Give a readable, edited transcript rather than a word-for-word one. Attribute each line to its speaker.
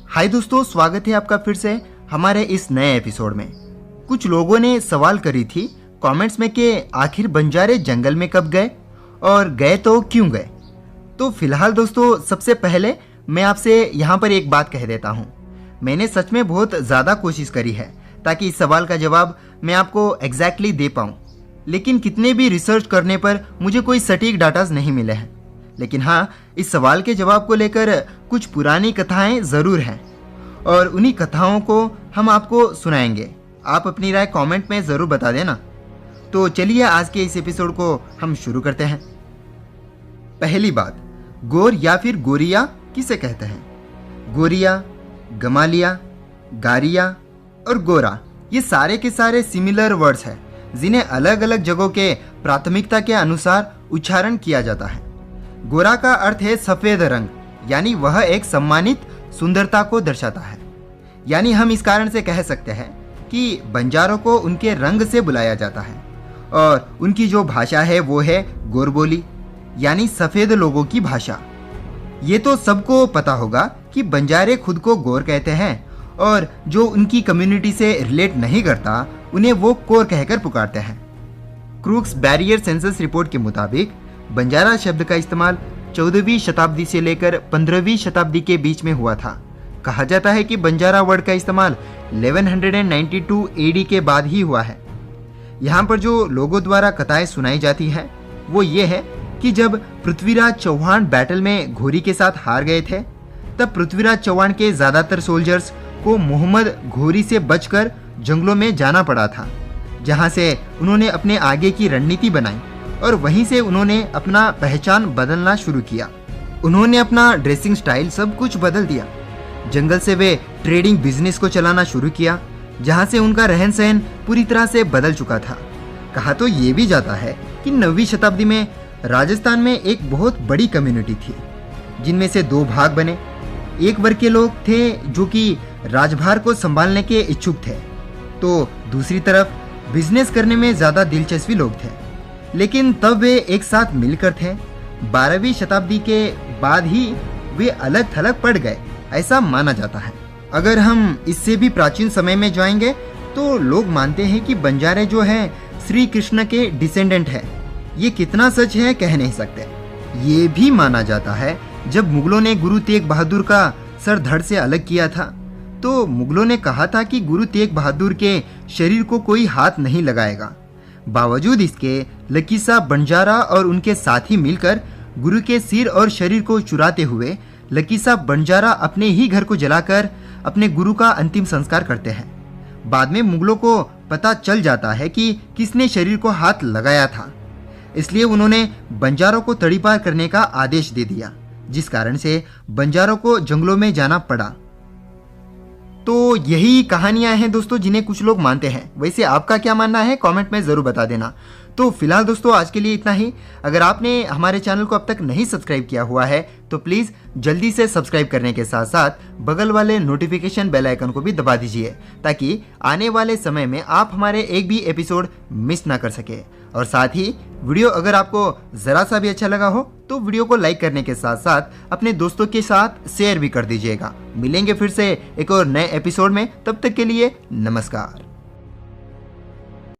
Speaker 1: हाय दोस्तों, स्वागत है आपका फिर से हमारे इस नए एपिसोड में। कुछ लोगों ने सवाल करी थी कमेंट्स में कि आखिर बंजारे जंगल में कब गए और गए तो क्यों गए। तो फिलहाल दोस्तों, सबसे पहले मैं आपसे यहाँ पर एक बात कह देता हूँ। मैंने सच में बहुत ज़्यादा कोशिश करी है ताकि इस सवाल का जवाब मैं आपको एग्जैक्टली दे पाऊँ, लेकिन कितने भी रिसर्च करने पर मुझे कोई सटीक डाटाज नहीं मिले हैं। लेकिन हाँ, इस सवाल के जवाब को लेकर कुछ पुरानी कथाएं ज़रूर हैं और उन्हीं कथाओं को हम आपको सुनाएंगे। आप अपनी राय कमेंट में ज़रूर बता देना। तो चलिए आज के इस एपिसोड को हम शुरू करते हैं। पहली बात, गोर या फिर गोरिया किसे कहते हैं? गोरिया, गमालिया, गारिया और गोरा, ये सारे के सारे सिमिलर वर्ड्स हैं जिन्हें अलग अलग जगहों के प्राथमिकता के अनुसार उच्चारण किया जाता है। गोरा का अर्थ है सफेद रंग, यानी वह एक सम्मानित सुंदरता को दर्शाता है। यानी हम इस कारण से कह सकते हैं कि बंजारों को उनके रंग से बुलाया जाता है और उनकी जो भाषा है वो है गोरबोली, यानी सफेद लोगों की भाषा। ये तो सबको पता होगा कि बंजारे खुद को गोर कहते हैं और जो उनकी कम्युनिटी से रिलेट नहीं करता उन्हें वो कोर कहकर पुकारते हैं। क्रूक्स बैरियर सेंसस रिपोर्ट के मुताबिक बंजारा शब्द का इस्तेमाल 14वीं शताब्दी से लेकर 15वीं शताब्दी के बीच में हुआ था। कहा जाता है कि बंजारा वर्ड का इस्तेमाल 1192 एडी के बाद ही हुआ है। यहाँ पर जो लोगों द्वारा कथाएं सुनाई जाती हैं वो ये है कि जब पृथ्वीराज चौहान बैटल में घोरी के साथ हार गए थे, तब पृथ्वीराज चौहान के ज़्यादातर सोल्जर्स को मोहम्मद घोरी से बचकर जंगलों में जाना पड़ा था, जहाँ से उन्होंने अपने आगे की रणनीति बनाई और वहीं से उन्होंने अपना पहचान बदलना शुरू किया। उन्होंने अपना ड्रेसिंग स्टाइल सब कुछ बदल दिया। जंगल से वे ट्रेडिंग बिजनेस को चलाना शुरू किया, जहां से उनका रहन सहन पूरी तरह से बदल चुका था। कहा तो ये भी जाता है कि 9वीं शताब्दी में राजस्थान में एक बहुत बड़ी कम्युनिटी थी, जिनमें से दो भाग बने। एक वर्ग के लोग थे जो कि राजभार को संभालने के इच्छुक थे, तो दूसरी तरफ बिजनेस करने में ज़्यादा दिलचस्पी लोग थे, लेकिन तब वे एक साथ मिलकर थे। 12वीं शताब्दी के बाद ही वे अलग थलग पड़ गए, ऐसा माना जाता है। अगर हम इससे भी प्राचीन समय में जाएंगे तो लोग मानते हैं कि बंजारे जो हैं श्री कृष्ण के डिसेंडेंट हैं। ये कितना सच है कह नहीं सकते। ये भी माना जाता है जब मुगलों ने गुरु तेग बहादुर का सर धड़ से अलग किया था, तो मुगलों ने कहा था कि गुरु तेग बहादुर के शरीर को कोई हाथ नहीं लगाएगा। बावजूद इसके लकीसा बंजारा और उनके साथी मिलकर गुरु के सिर और शरीर को चुराते हुए लकीसा बंजारा अपने ही घर को जलाकर अपने गुरु का अंतिम संस्कार करते हैं। बाद में मुगलों को पता चल जाता है कि किसने शरीर को हाथ लगाया था, इसलिए उन्होंने बंजारों को तड़ीपार करने का आदेश दे दिया, जिस कारण से बंजारों को जंगलों में जाना पड़ा। तो यही कहानियां हैं दोस्तों जिन्हें कुछ लोग मानते हैं। वैसे आपका क्या मानना है कमेंट में ज़रूर बता देना। तो फिलहाल दोस्तों आज के लिए इतना ही। अगर आपने हमारे चैनल को अब तक नहीं सब्सक्राइब किया हुआ है तो प्लीज़ जल्दी से सब्सक्राइब करने के साथ साथ बगल वाले नोटिफिकेशन बेल आइकन को भी दबा दीजिए, ताकि आने वाले समय में आप हमारे एक भी एपिसोड मिस ना कर सके। और साथ ही वीडियो अगर आपको ज़रा सा भी अच्छा लगा हो तो वीडियो को लाइक करने के साथ साथ अपने दोस्तों के साथ शेयर भी कर दीजिएगा। मिलेंगे फिर से एक और नए एपिसोड में, तब तक के लिए नमस्कार।